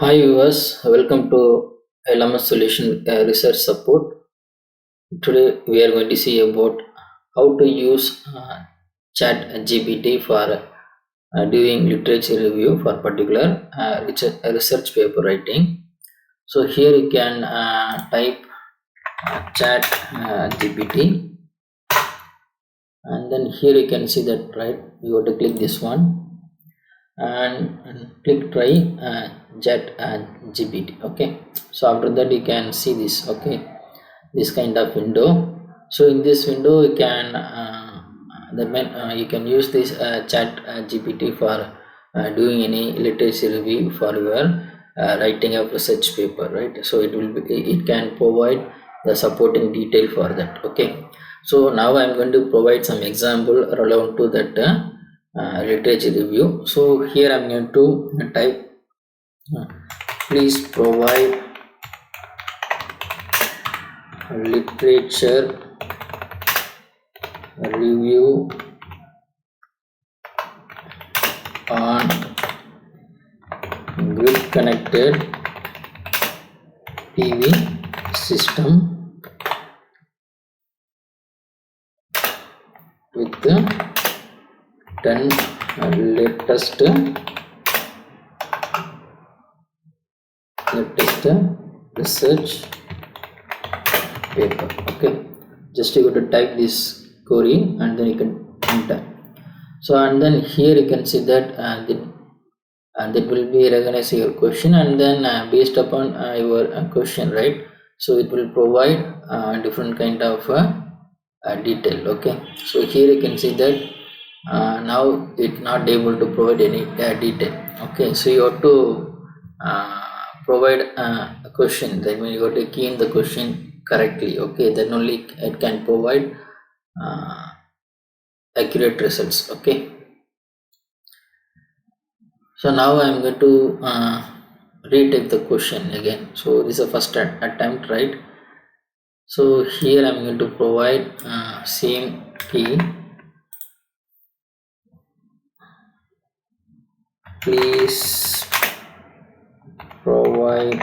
Hi viewers, welcome to LMS Solution Research Support. Today we are going to see about how to use Chat GPT for doing literature review for particular research paper writing. So here you can type Chat GPT, and then here you can see that, right. You have to click this one and click try chat GPT. Okay, so after that you can see this. Okay, this kind of window. So in this window you can you can use this chat GPT for doing any literature review for your writing of research paper, right? So it can provide the supporting detail for that. Okay, so now I'm going to provide some example relevant to that literature review. So here I'm going to type uh, please provide literature review on grid connected PV system with the 10 latest research paper. Okay, just you have to type this query and then you can enter. So and then here you can see that that will be recognize your question, and then based upon your question, right? So it will provide different kind of detail. Okay, so here you can see that now it not able to provide any detail. Okay, so you have to provide a question. That means you have to key in the question correctly. Okay, then only it can provide uh, accurate results. Okay, so now I'm going to retake the question again. So this is the first attempt, right? So here I'm going to provide same key. Please provide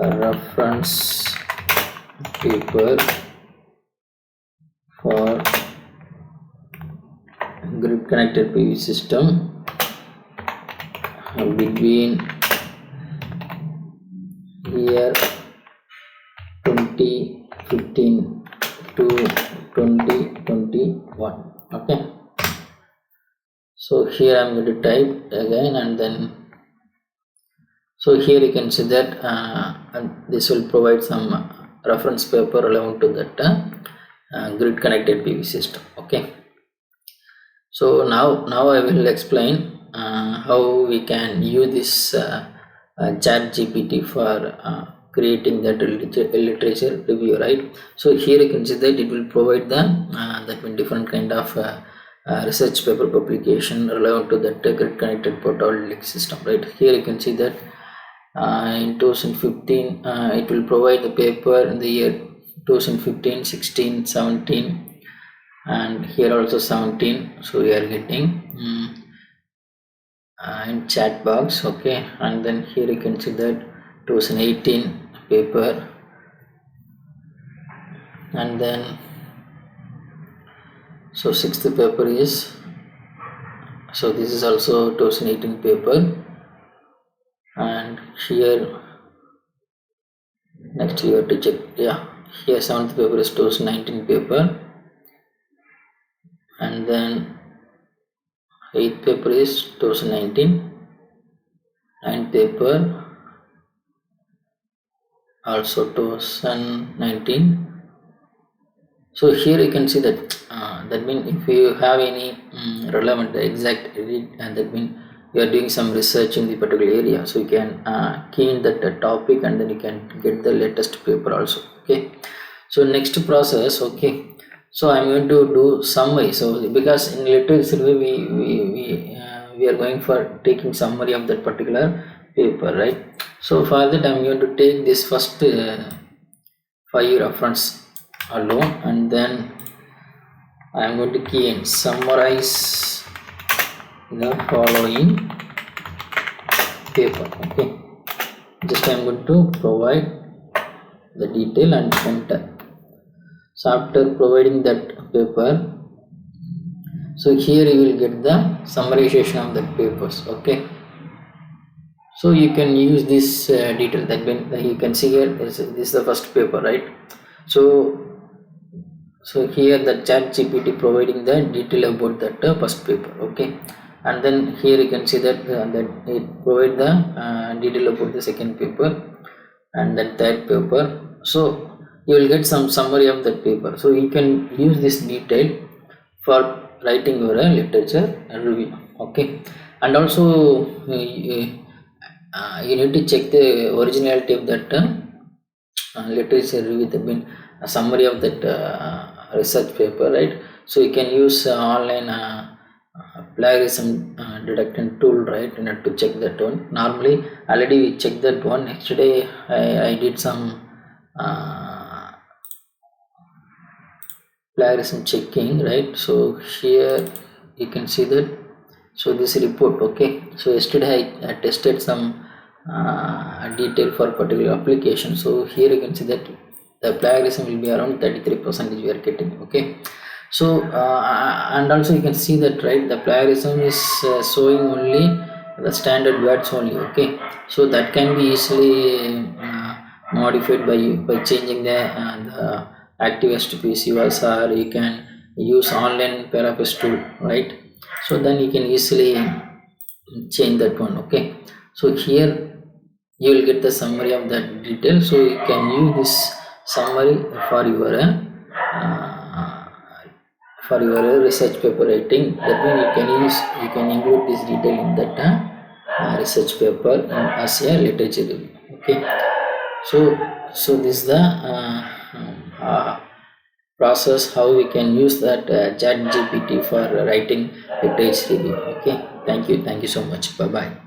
a reference paper for grid connected PV system between year 2015 to 2021. Okay, so here I'm going to type again, and then so here you can see that and this will provide some reference paper relevant to that grid connected PV system. Okay, so now I will explain how we can use this chat GPT for creating that literature review, right? So here you can see that it will provide the that mean different kind of research paper publication relevant to that grid connected portal system, right? Here you can see that in 2015 it will provide the paper in the year 2015, 16, 17, and here also 17. So we are getting in chat box. Okay, and then here you can see that 2018 paper, and then so sixth paper is, so this is also 2018 paper, and here next you have to check. Yeah, here seventh paper is 2019 paper, and then eighth paper is 2019, ninth paper also 2019. So here you can see that that means if you have any relevant exact edit, and that means you are doing some research in the particular area, so you can key in that topic, and then you can get the latest paper also. Okay, so next process. Okay, so I'm going to do summary. So because in literature we are going for taking summary of that particular paper, right? So for that I'm going to take this first 5 reference alone, and then I am going to key in summarize the following paper. Okay, just I'm going to provide the detail and enter. So after providing that paper, so here you will get the summarization of the papers. Okay, so you can use this detail that when you can see here, this is the first paper, right? So here the chat GPT providing the detail about that first paper. Okay, and then here you can see that that it provide the detail about the second paper and then third paper. So you will get some summary of that paper, so you can use this detail for writing your literature review. Okay, and also you need to check the originality of that literature review, I mean a summary of that research paper, right? So you can use online plagiarism detection tool, right, in order to check that one. Normally already we checked that one yesterday. I did some uh, plagiarism checking, right? So here you can see that, so this report. Okay, so yesterday I tested some detail for particular application. So here you can see that the plagiarism will be around 33% we are getting. Okay, so and also you can see that, right, the plagiarism is showing only the standard words only. Okay, so that can be easily modified by changing the active HTTP CVS, or you can use online paraphrase tool, right? So then you can easily change that one. Okay, so here you will get the summary of that detail, so you can use this summary for your research paper writing. That means you can include this detail in that research paper as a literature review. Okay, so this is the uh, process how we can use that chat GPT for writing literature review. Okay, thank you so much. Bye bye.